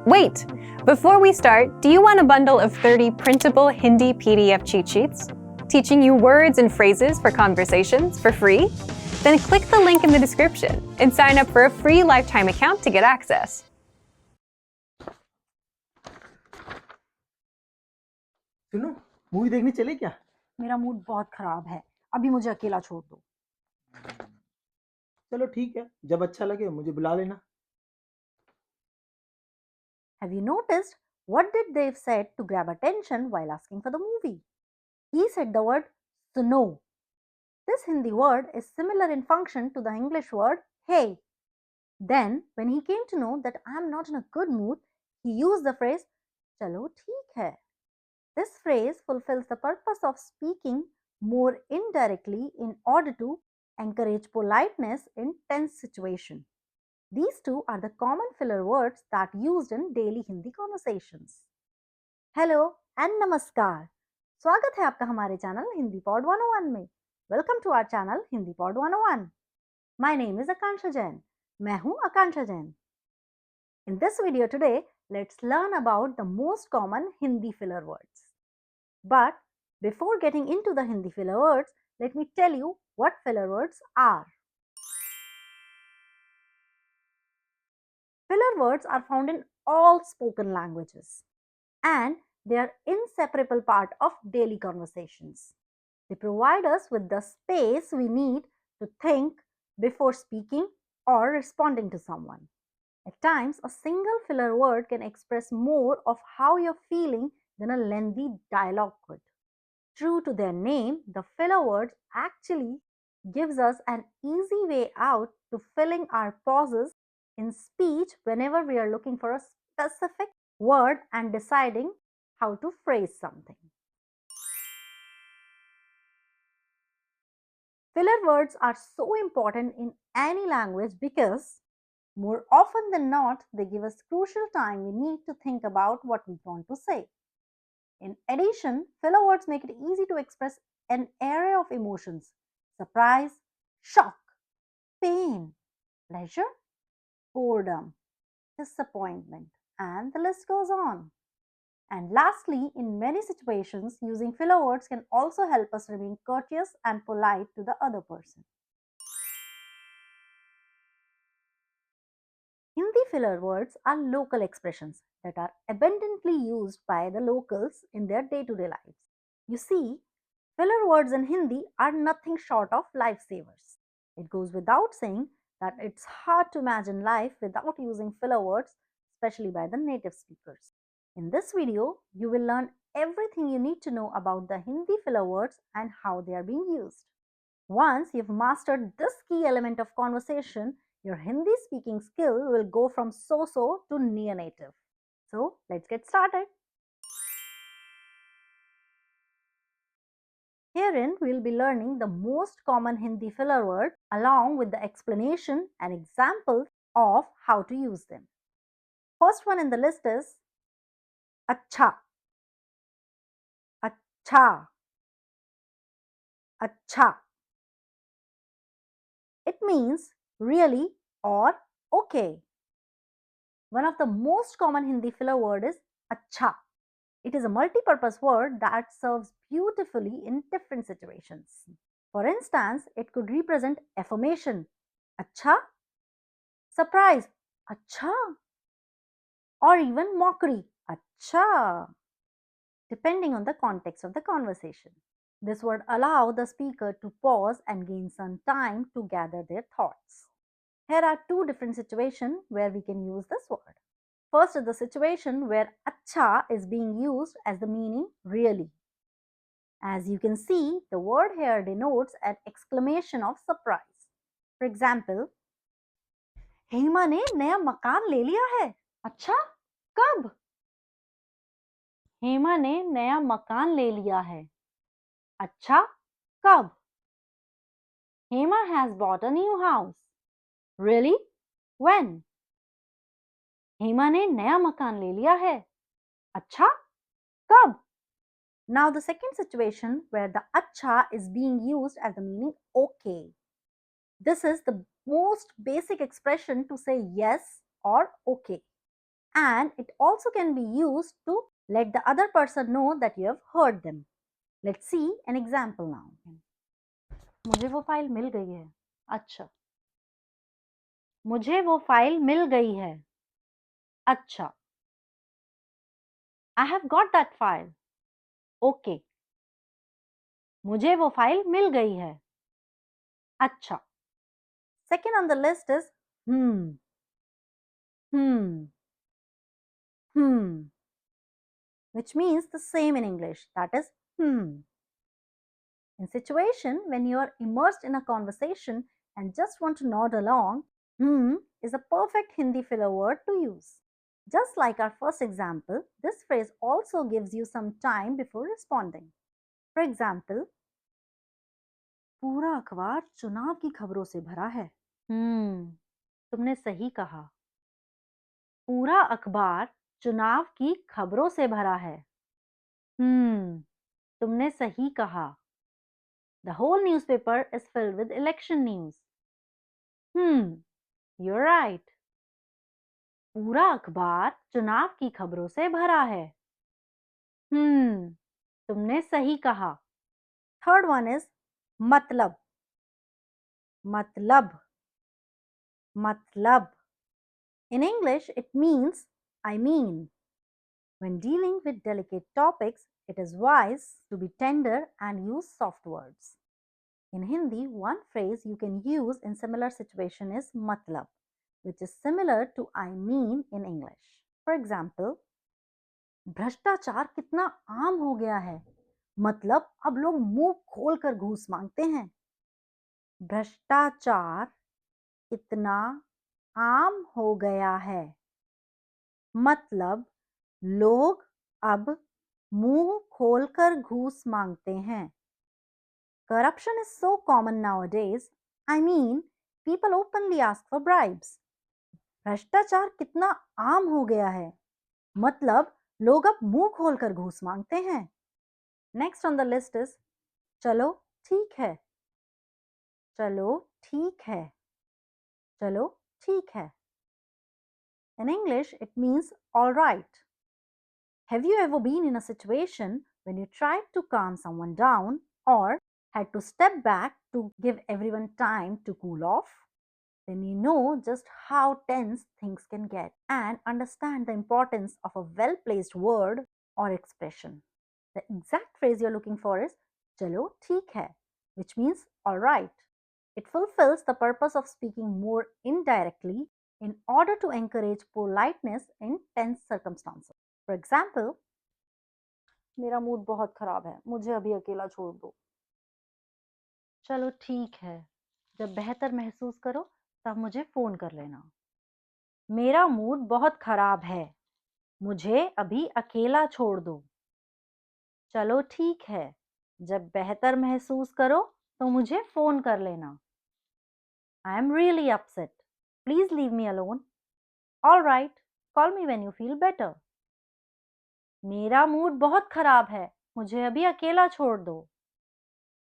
Wait! Before we start, do you want a bundle of 30 printable Hindi PDF cheat sheets? Teaching you words and phrases for conversations for free? Then click the link in the description and sign up for a free lifetime account to get access. सुनो, movie देखने चले क्या? मेरा mood बहुत खराब है, अभी मुझे अकेला छोड़ दो। चलो ठीक है, जब अच्छा लगे मुझे बुला लेना। Have you noticed what did Dave said to grab attention while asking for the movie? He said the word suno. This Hindi word is similar in function to the English word hey. Then, when he came to know that I am not in a good mood, he used the phrase chalo theek hai. This phrase fulfills the purpose of speaking more indirectly in order to encourage politeness in tense situation. These two are the common filler words that used in daily Hindi conversations. Hello and namaskar. स्वागत है आपका हमारे channel Hindi pod 101 में. Welcome to our channel Hindi pod 101. My name is Akanksha Jain. मैं हूं आकांक्षा Jain. In this video today, let's learn about the most common Hindi filler words. But before getting into the Hindi filler words, let me tell you what filler words are. Filler words are found in all spoken languages and they are inseparable part of daily conversations. They provide us with the space we need to think before speaking or responding to someone. At times, a single filler word can express more of how you're feeling than a lengthy dialogue could. True to their name, the filler words actually gives us an easy way out to filling our pauses in speech whenever we are looking for a specific word and deciding how to phrase something. Filler words are so important in any language because more often than not, they give us crucial time we need to think about what we want to say. In addition, filler words make it easy to express an array of emotions: surprise, shock, pain, pleasure, boredom, disappointment, and the list goes on. And lastly, in many situations, using filler words can also help us remain courteous and polite to the other person. Hindi filler words are local expressions that are abundantly used by the locals in their day-to-day lives. You see, filler words in Hindi are nothing short of lifesavers. It goes without saying that it's hard to imagine life without using filler words, especially by the native speakers. In this video, you will learn everything you need to know about the Hindi filler words and how they are being used. Once you've mastered this key element of conversation, your Hindi speaking skill will go from so-so to near native. So, let's get started. Herein, we'll be learning the most common Hindi filler words along with the explanation and examples of how to use them. First one in the list is Acha. Acha. Acha. It means really or okay. One of the most common Hindi filler word is acha. It is a multi-purpose word that serves beautifully in different situations. For instance, it could represent affirmation, acha, surprise, acha, or even mockery, acha, depending on the context of the conversation. This would allow the speaker to pause and gain some time to gather their thoughts. Here are two different situations where we can use this word. First is the situation where acha is being used as the meaning really. As you can see, the word here denotes an exclamation of surprise. For example, Hema ने नया मकान ले लिया है. अच्छा, कब? हेमा ने नया मकान ले लिया है. अच्छा, कब? Hema has bought a new house. Really? When? Hema ने नया मकान ले लिया है. अच्छा, कब? Now the second situation where the acha is being used as the meaning okay. This is the most basic expression to say yes or okay. and it also can be used to let the other person know that you have heard them. Let's see an example now. मुझे वो file मिल गई है. अच्छा. मुझे वो file मिल गई है. अच्छा. I have got that file. Okay. मुझे वो फाइल मिल गई है. अच्छा. Second on the list is hmm. Which means the same in English. That is In situation when you are immersed in a conversation and just want to nod along, is a perfect Hindi filler word to use. Just like our first example, this phrase also gives you some time before responding. For example, पूरा अखबार चुनाव की खबरों से भरा है. तुमने सही कहा. पूरा अखबार चुनाव की खबरों से भरा है. तुमने सही कहा. The whole newspaper is filled with election news. You're right. पूरा अखबार चुनाव की खबरों से भरा है. तुमने सही कहा. Third one is मतलब. मतलब. In English, it means I mean. When dealing with delicate topics, it is wise to be tender and use soft words. In Hindi, one phrase you can use in similar situation is matlab, which is similar to I mean in English. For example, भ्रष्टाचार कितना आम हो गया है. मतलब अब लोग मुंह खोलकर घूस मांगते हैं. भ्रष्टाचार कितना आम हो गया है. मतलब लोग अब मुंह खोलकर घूस मांगते हैं. Corruption is so common nowadays. I mean, people openly ask for bribes. भ्रष्टाचार कितना आम हो गया है. मतलब लोग अब मुंह खोलकर घूस मांगते हैं. Next on the list is चलो ठीक है. चलो ठीक है. चलो ठीक है. In English, it means all right. Have you ever been in a situation when you tried to calm someone down or had to step back to give everyone time to cool off? Then you know just how tense things can get and understand the importance of a well placed word or expression. The exact phrase you're looking for is Chalo theek hai, which means alright. It fulfills the purpose of speaking more indirectly in order to encourage politeness in tense circumstances. For example, मेरा mood बहुत खराब है, मुझे अभी अकेला छोड़ दो. चलो ठीक है, जब बेहतर महसूस करो तब मुझे फोन कर लेना. मेरा मूड बहुत खराब है, मुझे अभी अकेला छोड़ दो. चलो ठीक है, जब बेहतर महसूस करो तो मुझे फोन कर लेना. I am really upset. Please leave me alone. All right, call me when you feel better. मेरा मूड बहुत खराब है, मुझे अभी अकेला छोड़ दो.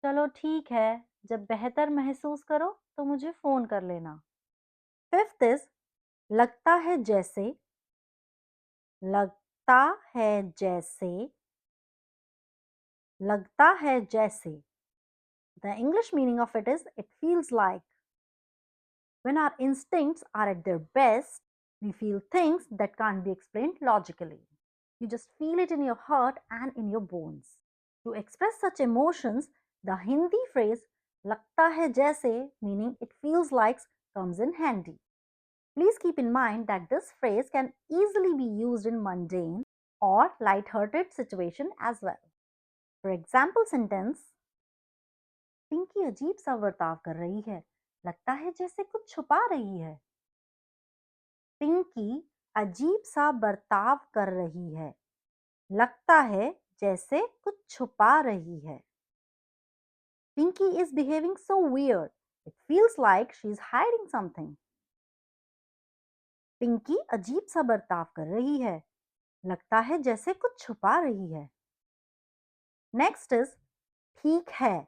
चलो ठीक है, जब बेहतर महसूस करो तो मुझे फोन कर लेना. Fifth is लगता है जैसे. लगता है जैसे. लगता है जैसे. The English meaning of it is it feels like. When our instincts are at their best, we feel things that can't be explained logically. You just feel it in your heart and in your bones. To express such emotions, the Hindi phrase "लगता है जैसे," meaning it feels like, comes in handy. Please keep in mind that this phrase can easily be used in mundane or light-hearted situation as well. For example sentence, Pinky अजीब सा बर्ताव कर रही है, लगता है जैसे कुछ छुपा रही है. पिंकी अजीब सा बर्ताव कर रही है, लगता है जैसे कुछ छुपा रही है. Pinky is behaving so weird. It feels like she is hiding something. Pinky अजीब सा बर्ताव कर रही है, लगता है जैसे कुछ छुपा रही है. Next is ठीक है.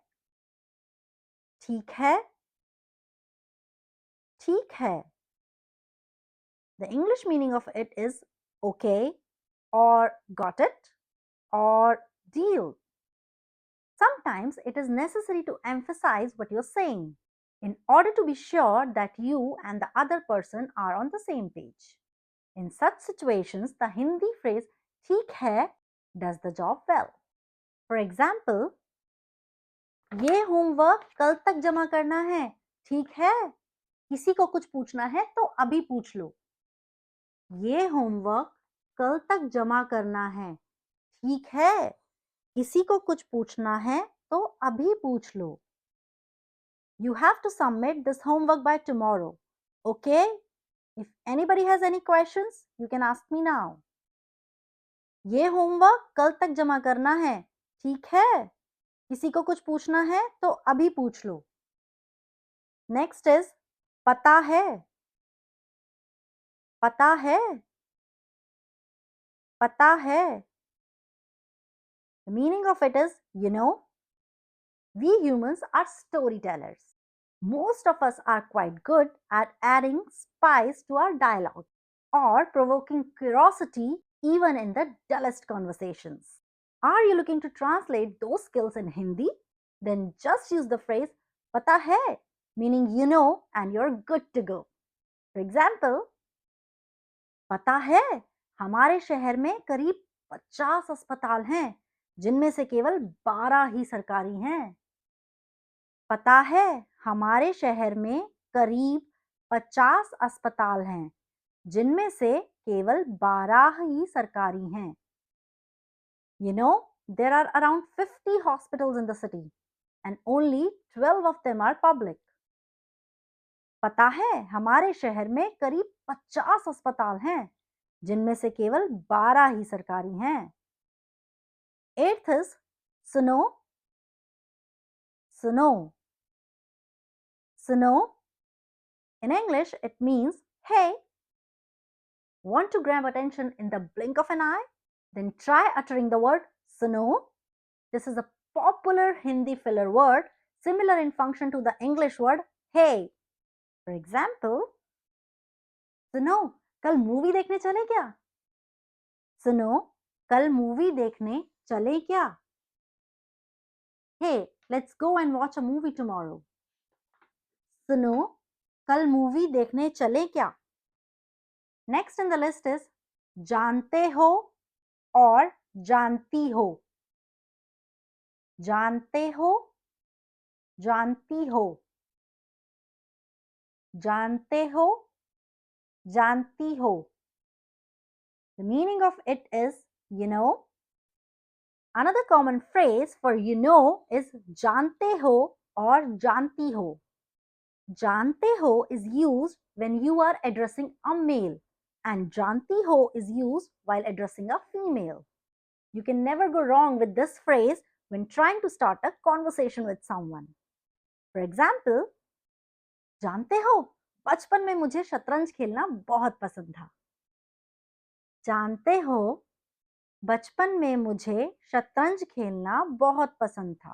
ठीक है. ठीक है. The English meaning of it is okay, or got it, or deal. Sometimes it is necessary to emphasize what you're saying in order to be sure that you and the other person are on the same page. In such situations, the Hindi phrase ठीक है does the job well. For example, ये homework कल तक जमा करना है, ठीक है? किसी को कुछ पूछना है तो अभी पूछ लो. ये होमवर्क कल तक जमा करना है, ठीक है? किसी को कुछ पूछना है तो अभी पूछ लो. You have to submit this homework by tomorrow. Okay? If anybody has any questions, you can ask me now. ये होमवर्क कल तक जमा करना है, ठीक है? किसी को कुछ पूछना है तो अभी पूछ लो. Next is पता है. पता है. पता है. The meaning of it is, you know, we humans are storytellers. Most of us are quite good at adding spice to our dialogue or provoking curiosity even in the dullest conversations. Are you looking to translate those skills in Hindi? Then just use the phrase pata hai, meaning you know and you're good to go. For example, पता है हमारे शहर में करीब 50 अस्पताल हैं जिनमें से केवल 12 ही सरकारी हैं. पता है हमारे शहर में करीब 50 अस्पताल हैं जिनमें से केवल 12 ही सरकारी हैं. You know, there are around 50 hospitals in the city and only 12 of them are public. पता है हमारे शहर में करीब 50 अस्पताल हैं जिनमें से केवल 12 ही सरकारी हैं. Eighth is सुनो. सुनो. सुनो. In English, it means hey. Want to grab attention in the blink of an eye? Then try uttering the word suno. This is a popular Hindi filler word similar in function to the English word hey. For example, सुनो कल movie देखने चले क्या? सुनो कल movie देखने चले क्या? Hey, let's go and watch a movie tomorrow. सुनो कल मूवी देखने चले क्या? Next in the list is जानते हो और जानती हो. जानते हो, जानती हो. जानते हो, जानती हो. The meaning of it is, you know. Another common phrase for you know is जानते हो or जानती हो. जानते हो is used when you are addressing a male and जानती हो is used while addressing a female. You can never go wrong with this phrase when trying to start a conversation with someone. For example, जानते हो बचपन में मुझे शतरंज खेलना बहुत पसंद था. जानते हो बचपन में मुझे शतरंज खेलना बहुत पसंद था.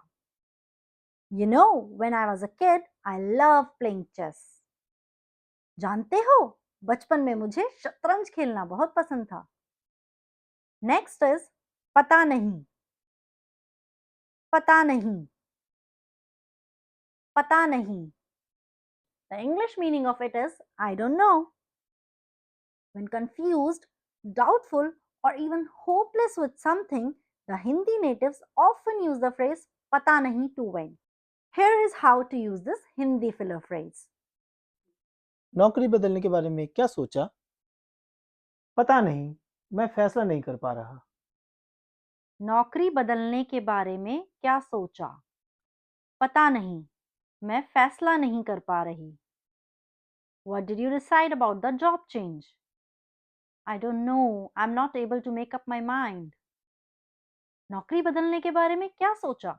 You know, when I was a kid, I loved playing chess. जानते हो बचपन में मुझे शतरंज खेलना बहुत पसंद था. Next is पता नहीं. पता नहीं. पता नहीं. The English meaning of it is I don't know. When confused, doubtful, or even hopeless with something, the Hindi natives often use the phrase pata nahi to win. Here is how to use this Hindi filler phrase. नौकरी बदलने के बारे में क्या सोचा? पता नहीं, मैं फैसला नहीं कर पा रहा. नौकरी बदलने के बारे में क्या सोचा? पता नहीं, मैं फैसला नहीं कर पा रही. What did you decide about the job change? I don't know. I'm not able to make up my mind. नौकरी बदलने के बारे में क्या सोचा?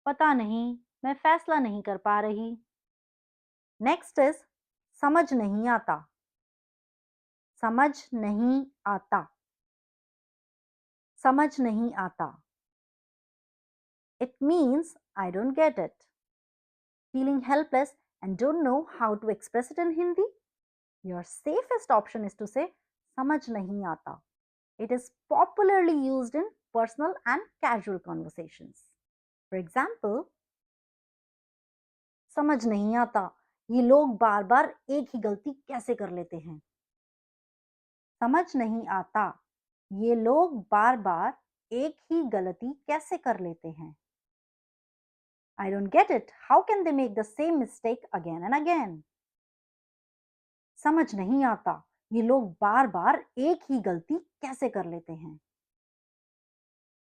पता नहीं, मैं फैसला नहीं कर पा रही. Next is समझ नहीं आता. समझ नहीं आता. समझ नहीं आता. It means I don't get it. Feeling helpless and don't know how to express it in Hindi? Your safest option is to say समझ नहीं आता. It is popularly used in personal and casual conversations. For example, समझ नहीं आता ये लोग बार बार एक ही गलती कैसे कर लेते हैं. समझ नहीं आता ये लोग बार बार एक ही गलती कैसे कर लेते हैं. I don't get it. How can they make the same mistake again and again? समझ नहीं आता ये लोग बार बार एक ही गलती कैसे कर लेते हैं.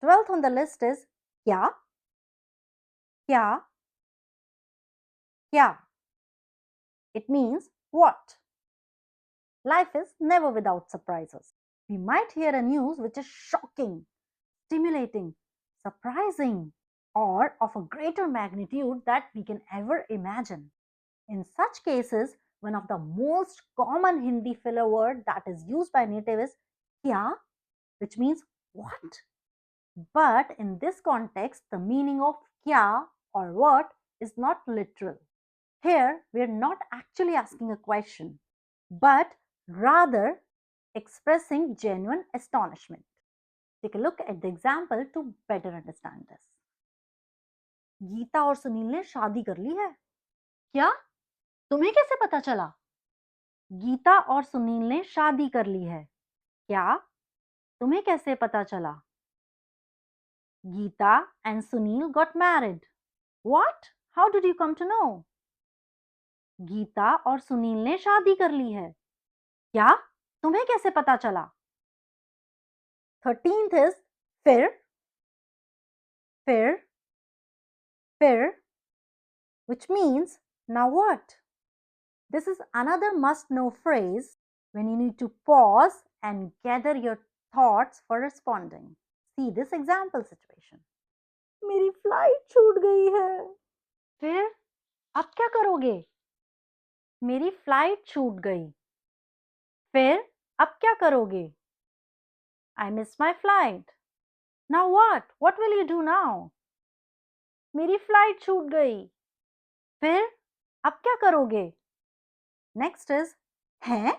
12th on the list is क्या क्या क्या. It means what. Life is never without surprises. We might hear a news which is shocking, stimulating, surprising, or of a greater magnitude that we can ever imagine. In such cases, one of the most common Hindi filler word that is used by native is kya, which means what. But in this context, the meaning of kya or what is not literal. Here, we are not actually asking a question, but rather expressing genuine astonishment. Take a look at the example to better understand this. Gita और सुनील ने शादी कर ली है. क्या? तुम्हें कैसे पता चला? गीता और सुनील ने शादी कर ली है. क्या? तुम्हें कैसे पता चला? Geeta and Sunil got married. What? How did you come to know? Gita और सुनील ने शादी कर ली है. क्या? तुम्हें कैसे पता चला? 13th is फिर फिर, which means now what? This is another must know phrase when you need to pause and gather your thoughts for responding. See this example situation. मेरी फ्लाइट छूट गई है. फिर अब क्या करोगे? मेरी फ्लाइट छूट गई. फिर अब क्या करोगे? I missed my flight. Now what? What will you do now? मेरी फ्लाइट छूट गई. फिर अब क्या करोगे? Next is हैं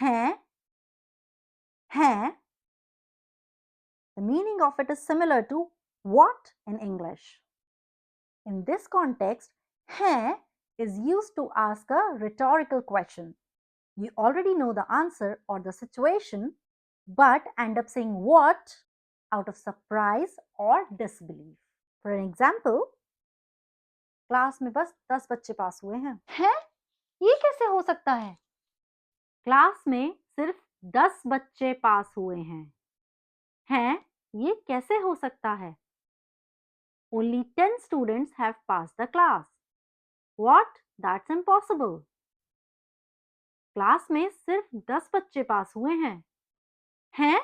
हैं हैं. The meaning of it is similar to what in English. In this context, हैं is used to ask a rhetorical question. You already know the answer or the situation, but end up saying what out of surprise or disbelief. For an example, class में बस 10 बच्चे पास हुए हैं. हैं? ये कैसे हो सकता है? क्लास में सिर्फ 10 बच्चे पास हुए हैं. हैं? ये कैसे हो सकता है? Only 10 students have passed the class. What? That's impossible. Class में सिर्फ 10 बच्चे पास हुए हैं. हैं?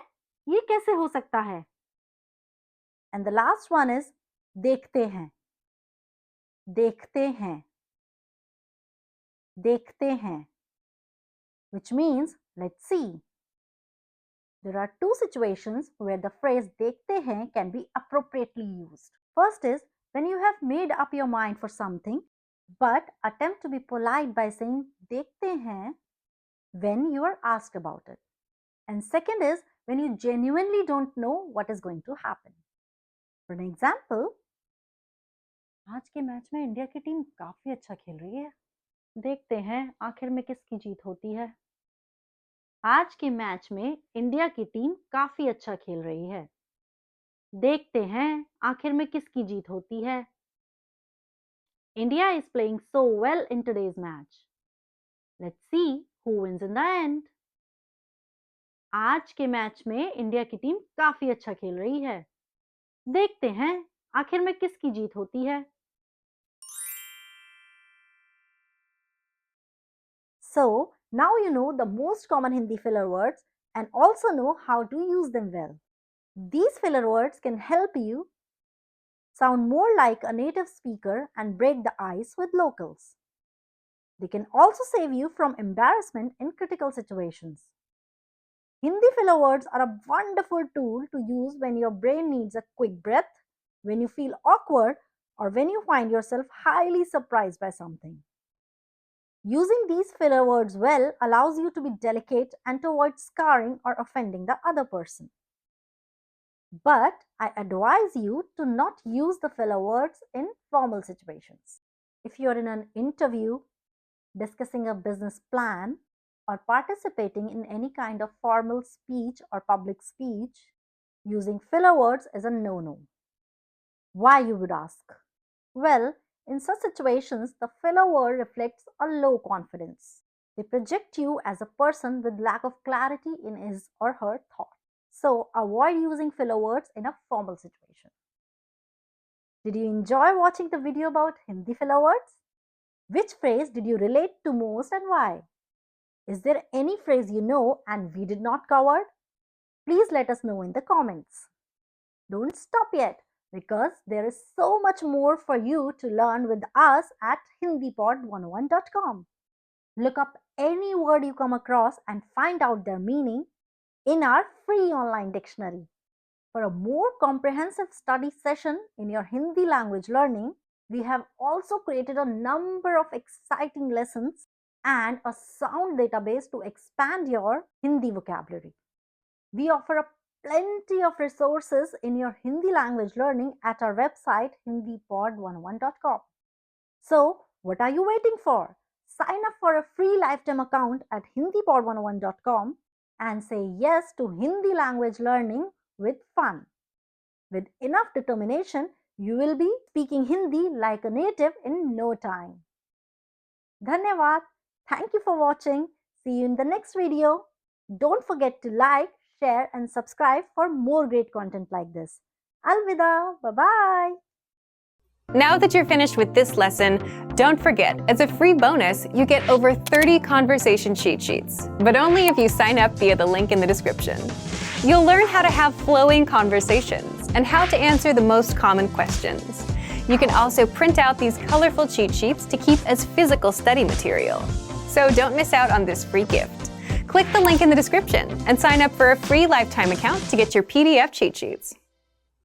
ये कैसे हो सकता है? And the last one is देखते हैं. देखते हैं. देखते हैं. Which means let's see. There are two situations where the phrase देखते हैं can be appropriately used. First is when you have made up your mind for something but attempt to be polite by saying देखते हैं when you are asked about it. And second is when you genuinely don't know what is going to happen. For an example, आज के match में India की team काफी अच्छा खेल रही है. देखते हैं आखिर में किसकी जीत होती है. आज के मैच में इंडिया की टीम काफी अच्छा खेल रही है. देखते हैं आखिर में किसकी जीत होती है. India is playing so well in today's match. Let's see who wins in the end. आज के मैच में इंडिया की टीम काफी अच्छा खेल रही है. देखते हैं आखिर में किसकी जीत होती है. So, now you know the most common Hindi filler words and also know how to use them well. These filler words can help you sound more like a native speaker and break the ice with locals. They can also save you from embarrassment in critical situations. Hindi filler words are a wonderful tool to use when your brain needs a quick breath, when you feel awkward, or when you find yourself highly surprised by something. Using these filler words well allows you to be delicate and to avoid scarring or offending the other person. But I advise you to not use the filler words in formal situations. If you are in an interview, discussing a business plan, or participating in any kind of formal speech or public speech, using filler words is a no-no. Why, you would ask? Well, in such situations, the filler word reflects a low confidence. They project you as a person with lack of clarity in his or her thought. So avoid using filler words in a formal situation. Did you enjoy watching the video about Hindi filler words? Which phrase did you relate to most and why? Is there any phrase you know and we did not cover? Please let us know in the comments. Don't stop yet, because there is so much more for you to learn with us at HindiPod101.com. Look up any word you come across and find out their meaning in our free online dictionary. For a more comprehensive study session in your Hindi language learning, we have also created a number of exciting lessons and a sound database to expand your Hindi vocabulary. We offer plenty of resources in your Hindi language learning at our website HindiPod101.com. So, what are you waiting for? Sign up for a free lifetime account at HindiPod101.com and say yes to Hindi language learning with fun. With enough determination, you will be speaking Hindi like a native in no time. Dhanyavad. Thank you for watching. See you in the next video. Don't forget to like, share and subscribe for more great content like this. Alvida. Bye-bye. Now that you're finished with this lesson, don't forget, as a free bonus, you get over 30 conversation cheat sheets, but only if you sign up via the link in the description. You'll learn how to have flowing conversations and how to answer the most common questions. You can also print out these colorful cheat sheets to keep as physical study material. So don't miss out on this free gift. Click the link in the description and sign up for a free lifetime account to get your PDF cheat sheets.